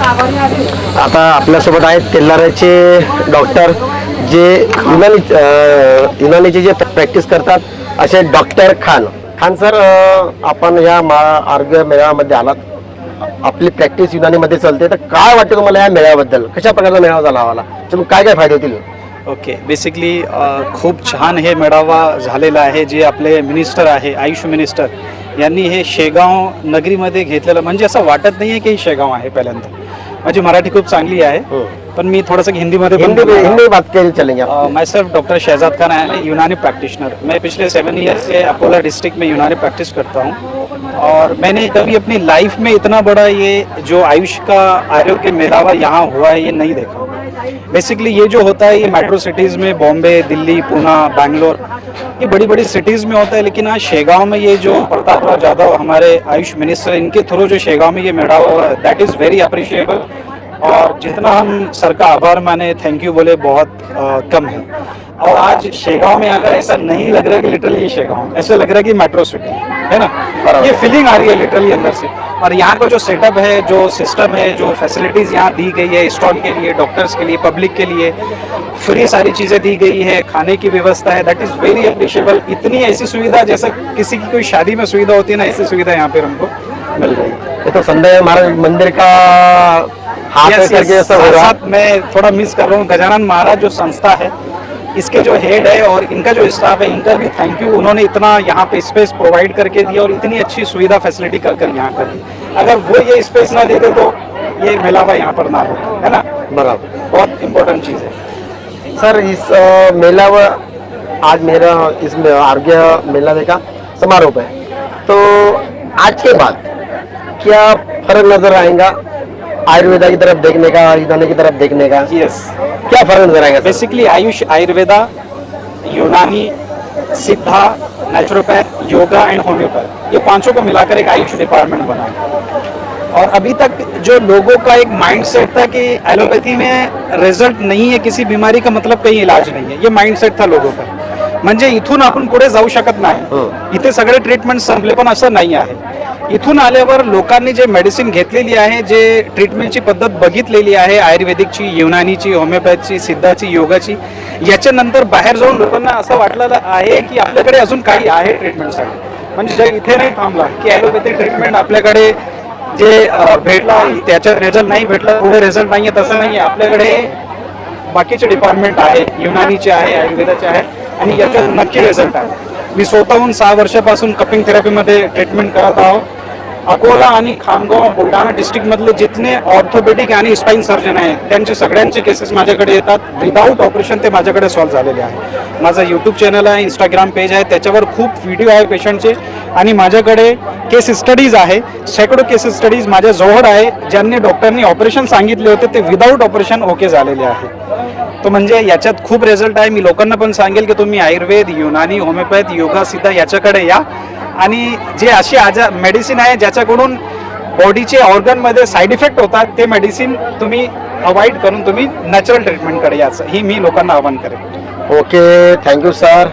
आता आपल्यासोबत आहेत तेलाऱ्याचे डॉक्टर जे युनानीची जे प्रॅक्टिस करतात असे डॉक्टर खान सर, आपण या आरोग्य मेळाव्यामध्ये आलात. आपली प्रॅक्टिस युनानीमध्ये चालते, तर काय वाटतं तुम्हाला या मेळाव्याबद्दल? कशा प्रकारचा मेळावा झाला हवाला, त्यामुळे काय काय फायदे होतील? ओके, बेसिकली खूप छान हे मेळावा झालेला आहे. जे आपले मिनिस्टर आहे, आयुष मिनिस्टर यांनी हे शेगाव नगरीमध्ये घेतलेलं, म्हणजे असं वाटत नाही आहे की शेगाव आहे. पहिल्यांदा माझी मराठी खूप चांगली आहे, पण मी थोड़ा हिंदी बात करें चलेंगे. मैं सिर्फ डॉक्टर शहजाद खान है, यूनानी प्रैक्टिशनर. मैं पिछले 7 ईयर से अकोला डिस्ट्रिक्ट में यूनानी प्रैक्टिस करता हूँ, और मैंने कभी अपनी लाइफ में इतना बड़ा ये जो आयुष का आरोग्य मेलावा यहाँ हुआ है ये नहीं देखा. बेसिकली ये जो होता है ये मेट्रो सिटीज़ में, बॉम्बे, दिल्ली, पूना, बैंगलोर, ये बड़ी बड़ी सिटीज़ में होता है, लेकिन आज शेगांव में ये जो प्रतापराव जाधव हमारे आयुष मिनिस्टर, इनके थ्रू जो शेगांव में ये मेळावा हुआ, दैट इज़ वेरी अप्रिशिएबल. और जितना हम सर का आभार माने, थैंक यू बोले, बहुत कम है. और आज शेगांव में अगर ऐसा नहीं लग रहा है कि लिटरली ये शेगांव, ऐसा लग रहा है कि मेट्रो सिटी है ना. ये फीलिंग आ रही है लिटरली अंदर से. और यहाँ का जो सेटअप है, जो सिस्टम है, जो फैसिलिटीज़ यहाँ दी गई है स्टॉल के लिए, डॉक्टर्स के लिए, पब्लिक के लिए फ्री सारी चीज़ें दी गई है, खाने की व्यवस्था है, दैट इज़ वेरी अप्रिशिएबल. इतनी ऐसी सुविधा जैसा किसी की कोई शादी में सुविधा होती है ना, ऐसी सुविधा यहाँ पे हमको मिल रही है. ये तो संजय महाराज मंदिर का साथ मैं थोड़ा मिस कर रहा हूँ. गजानन महाराज जो संस्था है, इसके जो हेड है और इनका जो स्टाफ है, इनका भी थैंक यू. उन्होंने इतना यहाँ पे स्पेस प्रोवाइड करके दिया और इतनी अच्छी सुविधा फैसिलिटी कर यहाँ कर दी. अगर वो ये स्पेस ना देते तो ये मेलावा यहाँ पर ना हो, है ना. बराबर, बहुत इम्पोर्टेंट चीज़ है सर. इस मेलावा आज मेरा इस आरोग्य मेलावे का समारोह है, तो आज के बाद क्या फर्क नजर आएगा आयुर्वेदा की तरफ देखने का, यूनानी की तरफ देखने का? यस, क्या फर्क नजर आएगा? बेसिकली आयुष, आयुर्वेदा, यूनानी, सिद्धा, नेचुरोपैथ, योगा एंड होम्योपैथ, ये पांचों को मिलाकर एक आयुष डिपार्टमेंट बना है. और अभी तक जो लोगों का एक माइंडसेट था कि एलोपैथी में रिजल्ट नहीं है, किसी बीमारी का मतलब कहीं इलाज नहीं है, ये माइंडसेट था लोगों का. म्हणजे इथून आपण पुढे जाऊ शकत नाही, इथे सगळे ट्रीटमेंट संपले, पण असं नाही आहे. इथून आल्यावर लोकांनी जे मेडिसिन घेतलेली आहे, जे ट्रीटमेंटची पद्धत बघितलेली आहे, आयुर्वेदिकची, युनानीची, होमिओपॅथची, सिद्धाची, योगाची, याच्यानंतर बाहेर जाऊन लोकांना असं वाटलेलं आहे की आपल्याकडे अजून काही आहे ट्रीटमेंटसाठी. म्हणजे जग इथे नाही थांबला की ॲलोपॅथिक ट्रीटमेंट आपल्याकडे जे भेटला त्याच्यात रिझल्ट नाही भेटला, पुढे रिझल्ट नाही आहे, तसं नाही आहे. आपल्याकडे बाकीचे डिपार्टमेंट आहे, युनानीचे आहे, आयुर्वेदाचे आहे, आणि याच्यात नक्की रिझल्ट आहे. मी स्वतःहून 6 वर्षापासून कपिंग थेरपीमध्ये ट्रीटमेंट करत आहोत. अकोला आणि खामगाव, बुलढाणा डिस्ट्रिक्टमधले जितने ऑर्थोपेडिक आणि स्पाइन सर्जन आहेत, त्यांचे सगळ्यांचे केसेस माझ्याकडे येतात. विदाऊट ऑपरेशन ते माझ्याकडे सॉल्व्ह झालेले आहे. माझा यूट्यूब चॅनल आहे, इंस्टाग्राम पेज आहे, त्याच्यावर खूप व्हिडिओ आहे पेशंटचे, आणि माझ्याकडे केस स्टडीज आहे. शेकडो केस स्टडीज माझ्या जवळ आहे, ज्यांनी डॉक्टरनी ऑपरेशन सांगितले होते ते विदाऊट ऑपरेशन ओके झालेले आहे. तो म्हणजे याच्यात खूप रिझल्ट आहे. मी लोकांना पण सांगेल की तुम्ही आयुर्वेद, युनानी, होमिओपॅथ, योगा, सिद्धा याच्याकडे या, आणि जे अशी मेडिसिन आहे ज्याच्याकडून बॉडीचे ऑर्गनमध्ये साईड इफेक्ट होतात, ते मेडिसिन तुम्ही अवॉइड करून तुम्ही नॅचरल ट्रीटमेंटकडे याचं, ही मी लोकांना आवाहन करेन. Okay, thank you sir.